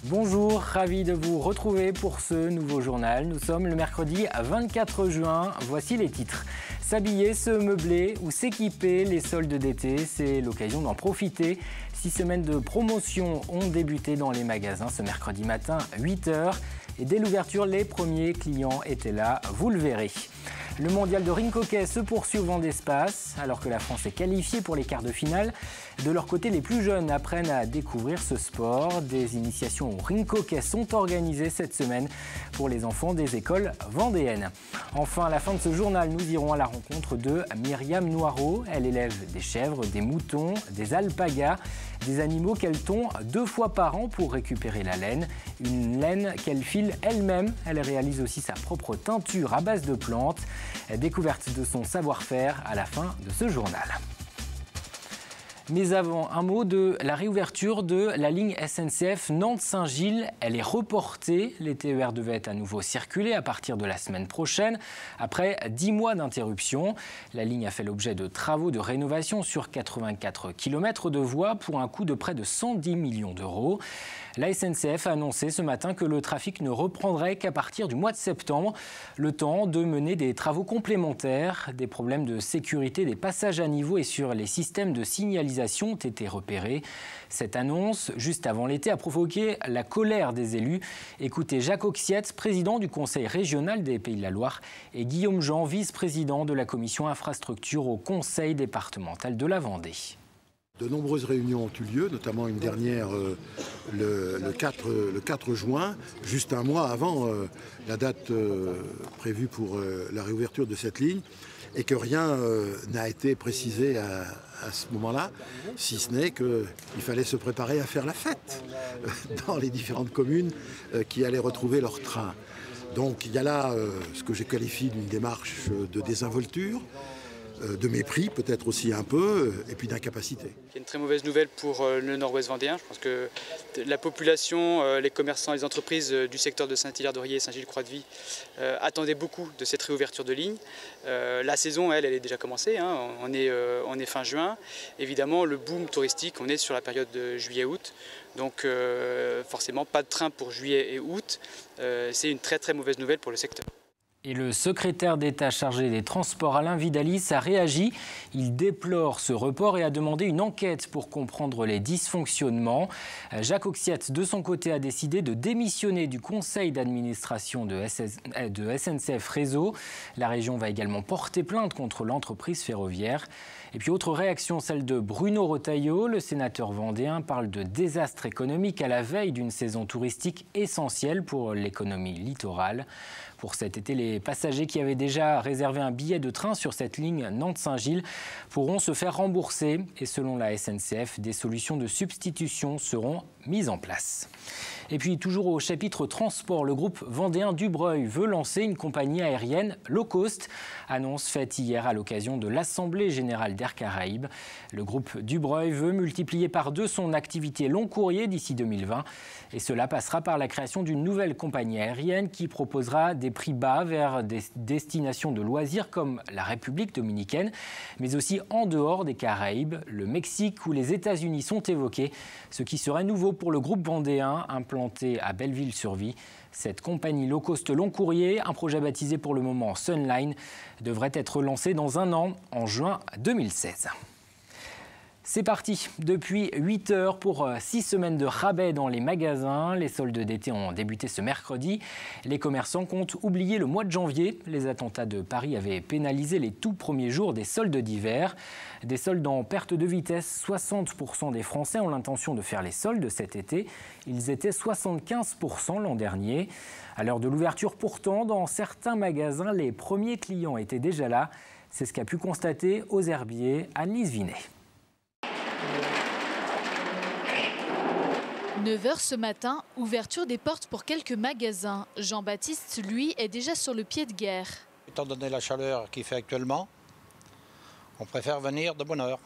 Bonjour, ravi de vous retrouver pour ce nouveau journal. Nous sommes le mercredi 24 juin. Voici les titres. S'habiller, se meubler ou s'équiper, les soldes d'été, c'est l'occasion d'en profiter. 6 semaines de promotion ont débuté dans les magasins ce mercredi matin, 8 h. Et dès l'ouverture, les premiers clients étaient là, vous le verrez. Le mondial de rink hockey se poursuit au vent d'espace. Alors que la France est qualifiée pour les quarts de finale, de leur côté, les plus jeunes apprennent à découvrir ce sport. Des initiations au rink hockey sont organisées cette semaine pour les enfants des écoles vendéennes. Enfin, à la fin de ce journal, nous irons à la rencontre de Myriam Noireau. Elle élève des chèvres, des moutons, des alpagas, des animaux qu'elle tond 2 fois par an pour récupérer la laine. Une laine qu'elle file elle-même. Elle réalise aussi sa propre teinture à base de plantes. Découverte de son savoir-faire à la fin de ce journal. Mais avant, un mot de la réouverture de la ligne SNCF Nantes-Saint-Gilles. Elle est reportée. Les TER devaient à nouveau circuler à partir de la semaine prochaine, après 10 mois d'interruption. La ligne a fait l'objet de travaux de rénovation sur 84 km de voies pour un coût de près de 110 millions d'euros. La SNCF a annoncé ce matin que le trafic ne reprendrait qu'à partir du mois de septembre, le temps de mener des travaux complémentaires. Des problèmes de sécurité des passages à niveau et sur les systèmes de signalisation ont été repérés. Cette annonce, juste avant l'été, a provoqué la colère des élus. Écoutez Jacques Auxietz, président du Conseil régional des Pays de la Loire, et Guillaume Jean, vice-président de la commission infrastructure au Conseil départemental de la Vendée. De nombreuses réunions ont eu lieu, notamment une dernière le 4 juin, juste un mois avant la date prévue pour la réouverture de cette ligne, et que rien n'a été précisé à ce moment-là, si ce n'est qu'il fallait se préparer à faire la fête dans les différentes communes qui allaient retrouver leur train. Donc il y a là ce que j'ai qualifié d'une démarche de désinvolture, de mépris peut-être aussi un peu, et puis d'incapacité. Il y a une très mauvaise nouvelle pour le nord-ouest vendéen. Je pense que la population, les commerçants, les entreprises du secteur de Saint-Hilaire-d'Orier et Saint-Gilles-Croix-de-Vie attendaient beaucoup de cette réouverture de ligne. La saison, elle est déjà commencée, hein. On est fin juin. Évidemment, le boom touristique, on est sur la période de juillet-août. Donc forcément, pas de train pour juillet et août. C'est une très très mauvaise nouvelle pour le secteur. Et le secrétaire d'État chargé des Transports, Alain Vidalis, a réagi. Il déplore ce report et a demandé une enquête pour comprendre les dysfonctionnements. Jacques Auxietz, de son côté, a décidé de démissionner du conseil d'administration de SNCF Réseau. La région va également porter plainte contre l'entreprise ferroviaire. Et puis autre réaction, celle de Bruno Retailleau. Le sénateur vendéen parle de désastre économique à la veille d'une saison touristique essentielle pour l'économie littorale. Pour cet été, les passagers qui avaient déjà réservé un billet de train sur cette ligne Nantes-Saint-Gilles pourront se faire rembourser. Et selon la SNCF, des solutions de substitution seront mises en place. Et puis toujours au chapitre transport, le groupe vendéen Dubreuil veut lancer une compagnie aérienne low cost. Annonce faite hier à l'occasion de l'Assemblée générale d'Air Caraïbes. Le groupe Dubreuil veut multiplier par 2 son activité long courrier d'ici 2020. Et cela passera par la création d'une nouvelle compagnie aérienne qui proposera des prix bas vers des destinations de loisirs comme la République dominicaine, mais aussi en dehors des Caraïbes. Le Mexique ou les États-Unis sont évoqués, ce qui serait nouveau pour le groupe vendéen implanté à Belleville-sur-Vie. Cette compagnie low cost long courrier, un projet baptisé pour le moment Sunline, devrait être lancé dans un an, en juin 2016. C'est parti, depuis 8 h pour 6 semaines de rabais dans les magasins. Les soldes d'été ont débuté ce mercredi. Les commerçants comptent oublier le mois de janvier. Les attentats de Paris avaient pénalisé les tout premiers jours des soldes d'hiver. Des soldes en perte de vitesse. 60% des Français ont l'intention de faire les soldes cet été. Ils étaient 75% l'an dernier. À l'heure de l'ouverture pourtant, dans certains magasins, les premiers clients étaient déjà là. C'est ce qu'a pu constater aux Herbiers Anne-Lise Vinet. 9 h ce matin, ouverture des portes pour quelques magasins. Jean-Baptiste, lui, est déjà sur le pied de guerre. Étant donné la chaleur qu'il fait actuellement, on préfère venir de bonne heure.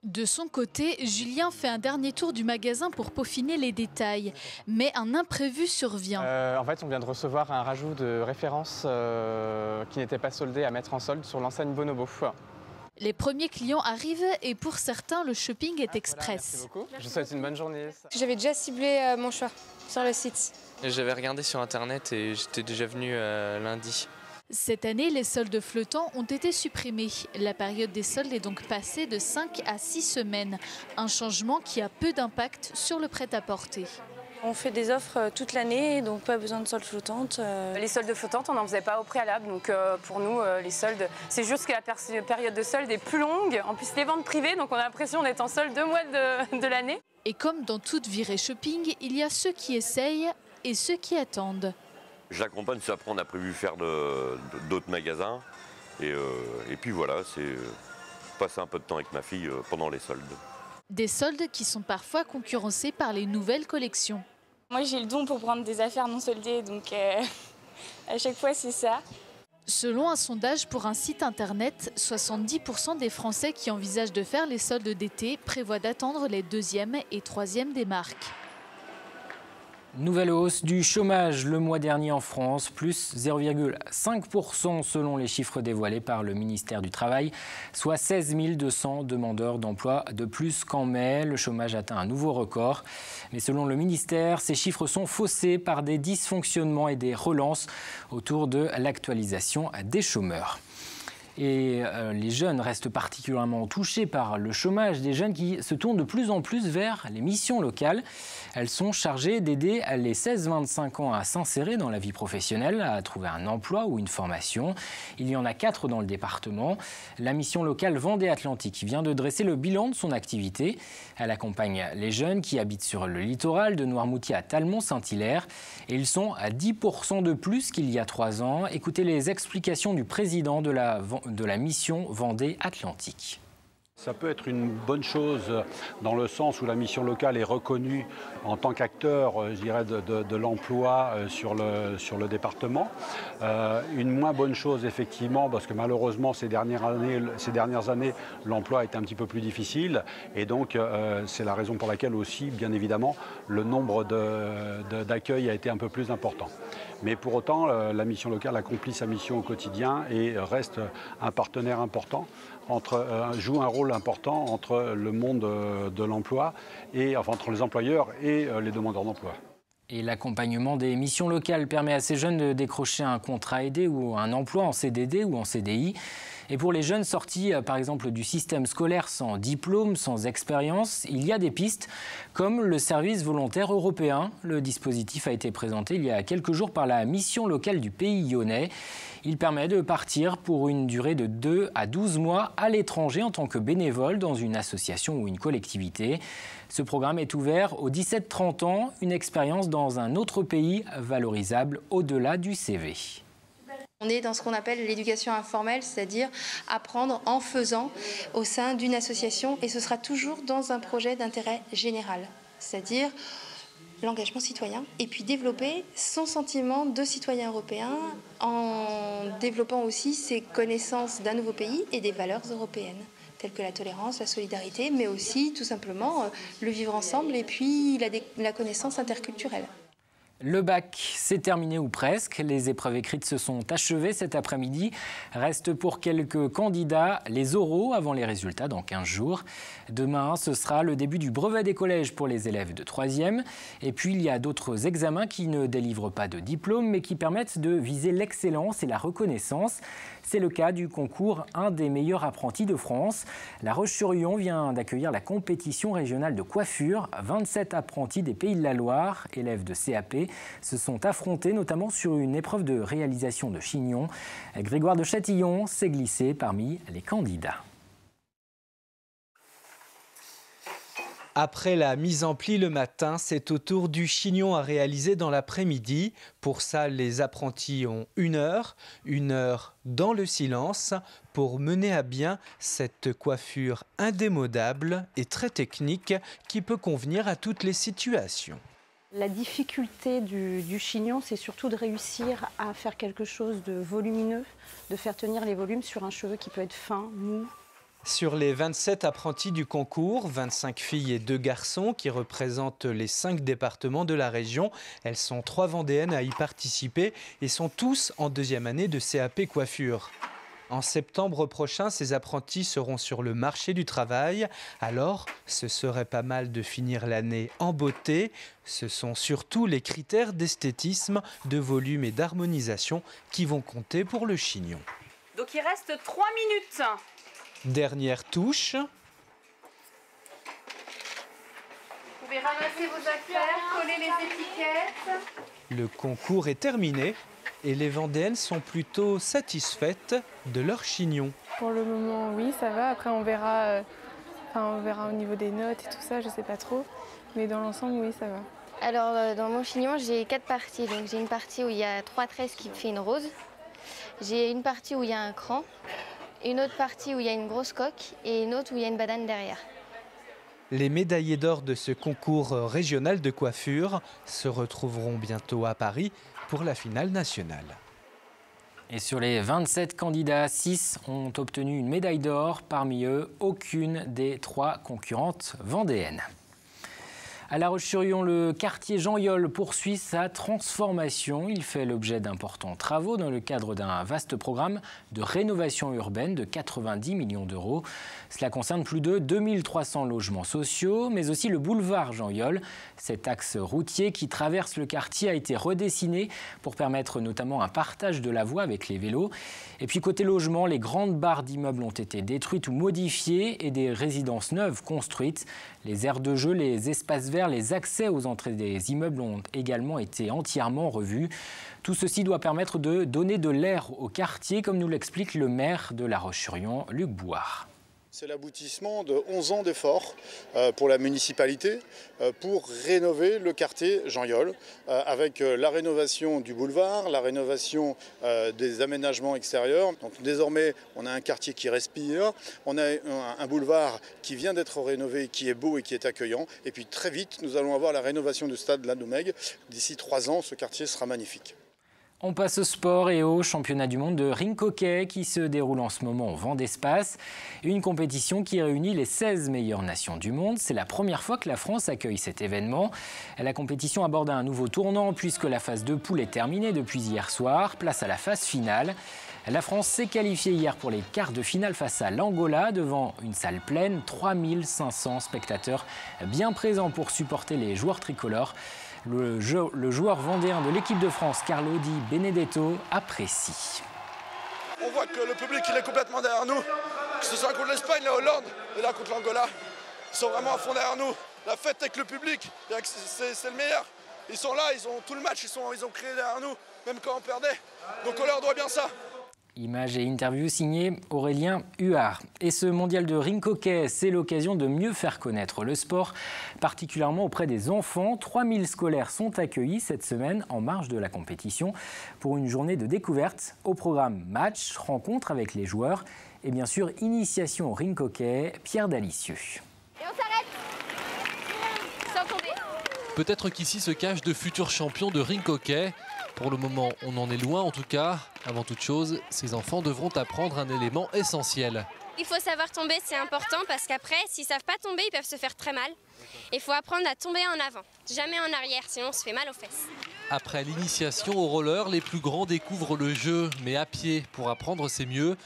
De son côté, Julien fait un dernier tour du magasin pour peaufiner les détails. Mais un imprévu survient. En fait, on vient de recevoir un rajout de référence qui n'était pas soldé à mettre en solde sur l'enseigne Bonobo. Les premiers clients arrivent et pour certains, le shopping est express. Merci beaucoup. Je vous souhaite une bonne journée. J'avais déjà ciblé mon choix sur le site. J'avais regardé sur internet et j'étais déjà venu lundi. Cette année, les soldes flottants ont été supprimés. La période des soldes est donc passée de 5 à 6 semaines. Un changement qui a peu d'impact sur le prêt-à-porter. On fait des offres toute l'année, donc pas besoin de soldes flottantes. Les soldes flottantes, on n'en faisait pas au préalable. Donc pour nous, les soldes, c'est juste que la période de solde est plus longue. En plus, les ventes privées, donc on a l'impression d'être en solde 2 mois de l'année. Et comme dans toute virée shopping, il y a ceux qui essayent et ceux qui attendent. J'accompagne, après on a prévu faire d'autres magasins. Et puis voilà, c'est passer un peu de temps avec ma fille pendant les soldes. Des soldes qui sont parfois concurrencés par les nouvelles collections. Moi j'ai le don pour prendre des affaires non soldées, donc à chaque fois c'est ça. Selon un sondage pour un site internet, 70% des Français qui envisagent de faire les soldes d'été prévoient d'attendre les 2e et 3e des marques. Nouvelle hausse du chômage le mois dernier en France, plus 0,5% selon les chiffres dévoilés par le ministère du Travail, soit 16 200 demandeurs d'emploi de plus qu'en mai. Le chômage atteint un nouveau record. Mais selon le ministère, ces chiffres sont faussés par des dysfonctionnements et des relances autour de l'actualisation des chômeurs. Et les jeunes restent particulièrement touchés par le chômage, des jeunes qui se tournent de plus en plus vers les missions locales. Elles sont chargées d'aider les 16-25 ans à s'insérer dans la vie professionnelle, à trouver un emploi ou une formation. Il y en a 4 dans le département. La mission locale Vendée Atlantique vient de dresser le bilan de son activité. Elle accompagne les jeunes qui habitent sur le littoral de Noirmoutier à Talmont-Saint-Hilaire. Et ils sont à 10% de plus qu'il y a 3 ans. Écoutez les explications du président de la mission Vendée Atlantique. Ça peut être une bonne chose dans le sens où la mission locale est reconnue en tant qu'acteur, je dirais, de l'emploi sur le département. Une moins bonne chose, effectivement, parce que malheureusement, ces dernières années, l'emploi a été un petit peu plus difficile. Et donc, c'est la raison pour laquelle aussi, bien évidemment, le nombre d'accueils a été un peu plus important. Mais pour autant, la mission locale accomplit sa mission au quotidien et reste un partenaire important, joue un rôle important entre le monde de l'emploi, entre les employeurs et les demandeurs d'emploi. Et l'accompagnement des missions locales permet à ces jeunes de décrocher un contrat aidé ou un emploi en CDD ou en CDI. Et pour les jeunes sortis, par exemple, du système scolaire sans diplôme, sans expérience, il y a des pistes comme le service volontaire européen. Le dispositif a été présenté il y a quelques jours par la mission locale du Pays Lyonnais. Il permet de partir pour une durée de 2 à 12 mois à l'étranger en tant que bénévole dans une association ou une collectivité. Ce programme est ouvert aux 17-30 ans, une expérience dans un autre pays valorisable au-delà du CV. On est dans ce qu'on appelle l'éducation informelle, c'est-à-dire apprendre en faisant au sein d'une association, et ce sera toujours dans un projet d'intérêt général, c'est-à-dire l'engagement citoyen, et puis développer son sentiment de citoyen européen en développant aussi ses connaissances d'un nouveau pays et des valeurs européennes, telles que la tolérance, la solidarité, mais aussi tout simplement le vivre ensemble et puis la connaissance interculturelle. Le bac, c'est terminé ou presque. Les épreuves écrites se sont achevées cet après-midi. Reste pour quelques candidats les oraux avant les résultats dans 15 jours. Demain, ce sera le début du brevet des collèges pour les élèves de 3e. Et puis, il y a d'autres examens qui ne délivrent pas de diplôme, mais qui permettent de viser l'excellence et la reconnaissance. C'est le cas du concours Un des meilleurs apprentis de France. La Roche-sur-Yon vient d'accueillir la compétition régionale de coiffure. 27 apprentis des Pays de la Loire, élèves de CAP, se sont affrontés notamment sur une épreuve de réalisation de chignons. Grégoire de Châtillon s'est glissé parmi les candidats. Après la mise en pli le matin, c'est au tour du chignon à réaliser dans l'après-midi. Pour ça, les apprentis ont une heure dans le silence pour mener à bien cette coiffure indémodable et très technique qui peut convenir à toutes les situations. La difficulté du chignon, c'est surtout de réussir à faire quelque chose de volumineux, de faire tenir les volumes sur un cheveu qui peut être fin, mou. Sur les 27 apprentis du concours, 25 filles et 2 garçons qui représentent les 5 départements de la région. Elles sont 3 vendéennes à y participer et sont tous en 2e année de CAP coiffure. En septembre prochain, ces apprentis seront sur le marché du travail. Alors, ce serait pas mal de finir l'année en beauté. Ce sont surtout les critères d'esthétisme, de volume et d'harmonisation qui vont compter pour le chignon. Donc il reste 3 minutes. Dernière touche. Vous pouvez ramasser vos affaires, coller les étiquettes. Le concours est terminé et les Vendéennes sont plutôt satisfaites de leur chignon. Pour le moment, oui, ça va. Après, on verra au niveau des notes et tout ça, je sais pas trop. Mais dans l'ensemble, oui, ça va. Alors, dans mon chignon, j'ai 4 parties. Donc, j'ai une partie où il y a 3 tresses qui fait une rose. J'ai une partie où il y a un cran, une autre partie où il y a une grosse coque et une autre où il y a une banane derrière. Les médaillés d'or de ce concours régional de coiffure se retrouveront bientôt à Paris pour la finale nationale. Et sur les 27 candidats, 6 ont obtenu une médaille d'or. Parmi eux, aucune des 3 concurrentes vendéennes. À La Roche-sur-Yon, le quartier Jean-Yol poursuit sa transformation. Il fait l'objet d'importants travaux dans le cadre d'un vaste programme de rénovation urbaine de 90 millions d'euros. Cela concerne plus de 2300 logements sociaux, mais aussi le boulevard Jean-Yol. Cet axe routier qui traverse le quartier a été redessiné pour permettre notamment un partage de la voie avec les vélos. Et puis côté logement, les grandes barres d'immeubles ont été détruites ou modifiées et des résidences neuves construites. Les aires de jeu, les espaces verts, les accès aux entrées des immeubles ont également été entièrement revus. Tout ceci doit permettre de donner de l'air au quartier, comme nous l'explique le maire de La Roche-sur-Yon, Luc Bouard. C'est l'aboutissement de 11 ans d'efforts pour la municipalité pour rénover le quartier Jean-Yol avec la rénovation du boulevard, la rénovation des aménagements extérieurs. Donc désormais, on a un quartier qui respire, on a un boulevard qui vient d'être rénové, qui est beau et qui est accueillant. Et puis très vite, nous allons avoir la rénovation du stade Ladomègue. D'ici 3 ans, ce quartier sera magnifique. On passe au sport et au championnat du monde de rink hockey qui se déroule en ce moment au Vent d'Espace. Une compétition qui réunit les 16 meilleures nations du monde. C'est la première fois que la France accueille cet événement. La compétition aborde un nouveau tournant puisque la phase de poule est terminée depuis hier soir. Place à la phase finale. La France s'est qualifiée hier pour les quarts de finale face à l'Angola devant une salle pleine. 3500 spectateurs bien présents pour supporter les joueurs tricolores. Le joueur vendéen de l'équipe de France, Carlo Di Benedetto, apprécie. On voit que le public il est complètement derrière nous, que ce soit contre l'Espagne, la Hollande et là contre l'Angola. Ils sont vraiment à fond derrière nous. La fête avec le public, c'est le meilleur. Ils sont là, ils ont tout le match, ils ont créé derrière nous, même quand on perdait. Donc on leur doit bien ça. Images et interviews signées Aurélien Huard. Et ce mondial de rink hockey, c'est l'occasion de mieux faire connaître le sport, particulièrement auprès des enfants. 3000 scolaires sont accueillis cette semaine en marge de la compétition pour une journée de découverte. Au programme match, rencontre avec les joueurs et bien sûr initiation au rink hockey, Pierre Dalicieux. Et on s'arrête sans tomber. Peut-être qu'ici se cachent de futurs champions de rink hockey. Pour le moment, on en est loin en tout cas. Avant toute chose, ces enfants devront apprendre un élément essentiel. Il faut savoir tomber, c'est important parce qu'après, s'ils ne savent pas tomber, ils peuvent se faire très mal. Il faut apprendre à tomber en avant, jamais en arrière, sinon on se fait mal aux fesses. Après l'initiation au roller, les plus grands découvrent le jeu, mais à pied. Pour apprendre, c'est mieux.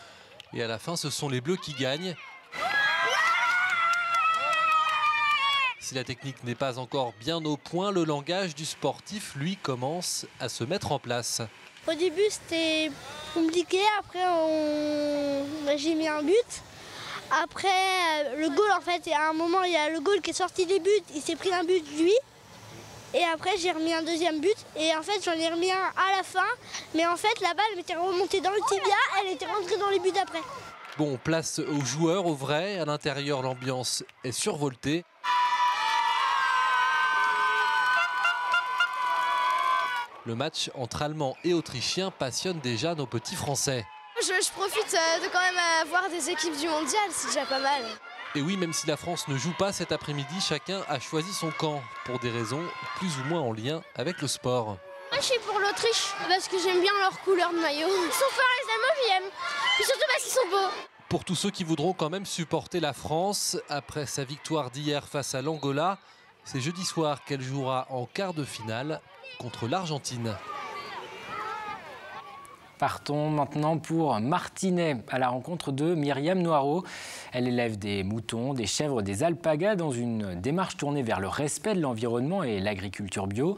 Et à la fin, ce sont les bleus qui gagnent. Si la technique n'est pas encore bien au point, le langage du sportif, lui, commence à se mettre en place. Au début, c'était compliqué. Après, j'ai mis un but. Après, le goal, en fait, à un moment, il y a le goal qui est sorti des buts. Il s'est pris un but, lui. Et après, j'ai remis un deuxième but. Et en fait, j'en ai remis un à la fin. Mais en fait, la balle était remontée dans le tibia. Elle était rentrée dans les buts après. Bon, place aux joueurs, au vrai. À l'intérieur, l'ambiance est survoltée. Le match entre Allemands et Autrichiens passionne déjà nos petits Français. Je profite de quand même voir des équipes du mondial, c'est déjà pas mal. Et oui, même si la France ne joue pas cet après-midi, chacun a choisi son camp pour des raisons plus ou moins en lien avec le sport. Moi je suis pour l'Autriche parce que j'aime bien leur couleur de maillot. Ils sont forts les Allemands, j'aime. Puis surtout parce qu'ils sont beaux. Pour tous ceux qui voudront quand même supporter la France, après sa victoire d'hier face à l'Angola, c'est jeudi soir qu'elle jouera en quart de finale contre l'Argentine. Partons maintenant pour Martinets, à la rencontre de Myriam Noiraud. Elle élève des moutons, des chèvres, des alpagas dans une démarche tournée vers le respect de l'environnement et l'agriculture bio.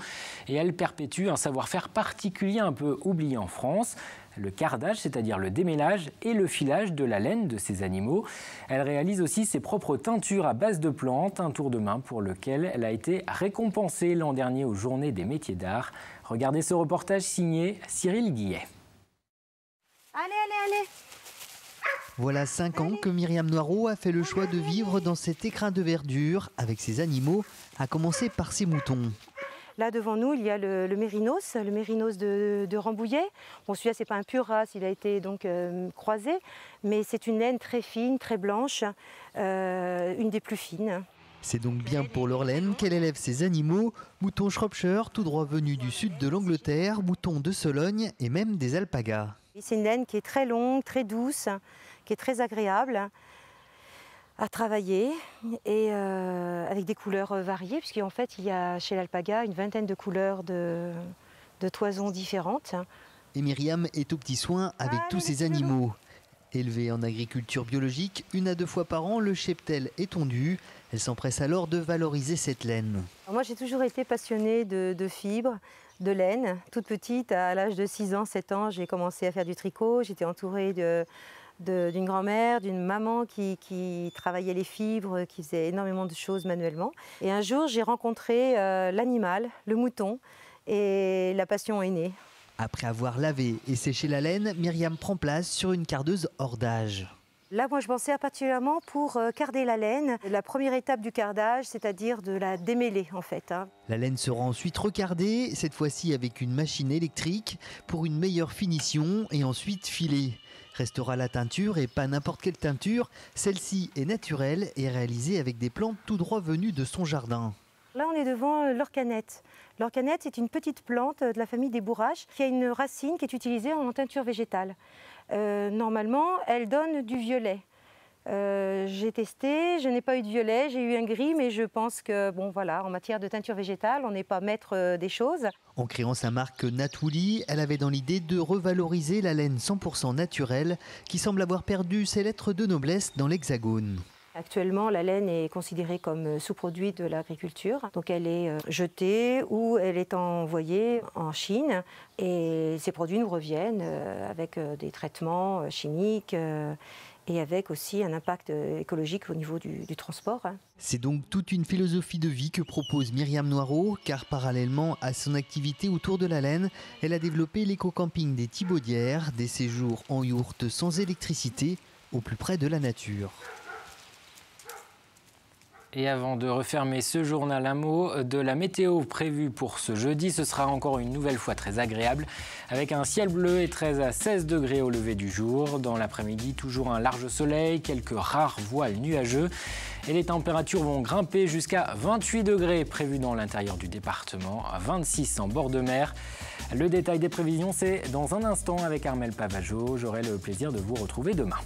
Et elle perpétue un savoir-faire particulier un peu oublié en France. Le cardage, c'est-à-dire le démêlage et le filage de la laine de ces animaux. Elle réalise aussi ses propres teintures à base de plantes, un tour de main pour lequel elle a été récompensée l'an dernier aux Journées des métiers d'art. Regardez ce reportage signé Cyril Guillet. Allez. Voilà 5 ans que Myriam Noiraud a fait le choix de vivre dans cet écrin de verdure avec ses animaux, à commencer par ses moutons. Là devant nous, il y a le mérinos de Rambouillet. Bon, celui-là, c'est pas un pur race, il a été donc croisé, mais c'est une laine très fine, très blanche, une des plus fines. C'est donc bien pour leur laine qu'elle élève ses animaux, moutons Shropshire, tout droit venus du sud de l'Angleterre, moutons de Sologne et même des alpagas. C'est une laine qui est très longue, très douce, qui est très agréable à travailler et avec des couleurs variées, puisqu'en fait il y a chez l'alpaga une vingtaine de couleurs de toisons différentes. Et Myriam est au petit soin avec tous ces animaux. Élevée en agriculture biologique, 1 à 2 fois par an, le cheptel est tondu. Elle s'empresse alors de valoriser cette laine. Moi j'ai toujours été passionnée de fibres, de laine. Toute petite, à l'âge de 6 ans, 7 ans, j'ai commencé à faire du tricot. J'étais entourée d'une grand-mère, d'une maman qui travaillait les fibres, qui faisait énormément de choses manuellement. Et un jour, j'ai rencontré l'animal, le mouton, et la passion est née. Après avoir lavé et séché la laine, Myriam prend place sur une cardeuse hors d'âge. Là, moi, je pensais particulièrement pour carder la laine. La première étape du cardage, c'est-à-dire de la démêler, en fait. La laine sera ensuite recardée, cette fois-ci avec une machine électrique, pour une meilleure finition et ensuite filée. Restera la teinture et pas n'importe quelle teinture. Celle-ci est naturelle et réalisée avec des plantes tout droit venues de son jardin. Là, on est devant l'orcanette. L'orcanette, c'est une petite plante de la famille des bourraches qui a une racine qui est utilisée en teinture végétale. Normalement, elle donne du violet. J'ai testé, je n'ai pas eu de violet, j'ai eu un gris, mais je pense que, bon voilà, en matière de teinture végétale, on n'est pas maître des choses. En créant sa marque Natwooli, elle avait dans l'idée de revaloriser la laine 100% naturelle qui semble avoir perdu ses lettres de noblesse dans l'Hexagone. Actuellement, la laine est considérée comme sous-produit de l'agriculture. Donc elle est jetée ou elle est envoyée en Chine. Et ces produits nous reviennent avec des traitements chimiques et avec aussi un impact écologique au niveau du transport. C'est donc toute une philosophie de vie que propose Myriam Noiraud, car parallèlement à son activité autour de la laine, elle a développé l'éco-camping des Thibaudières, des séjours en yourte sans électricité, au plus près de la nature. Et avant de refermer ce journal, un mot de la météo prévue pour ce jeudi. Ce sera encore une nouvelle fois très agréable avec un ciel bleu et 13 à 16 degrés au lever du jour. Dans l'après-midi, toujours un large soleil, quelques rares voiles nuageux. Et les températures vont grimper jusqu'à 28 degrés prévus dans l'intérieur du département, à 26 en bord de mer. Le détail des prévisions, c'est dans un instant avec Armelle Pavageau. J'aurai le plaisir de vous retrouver demain.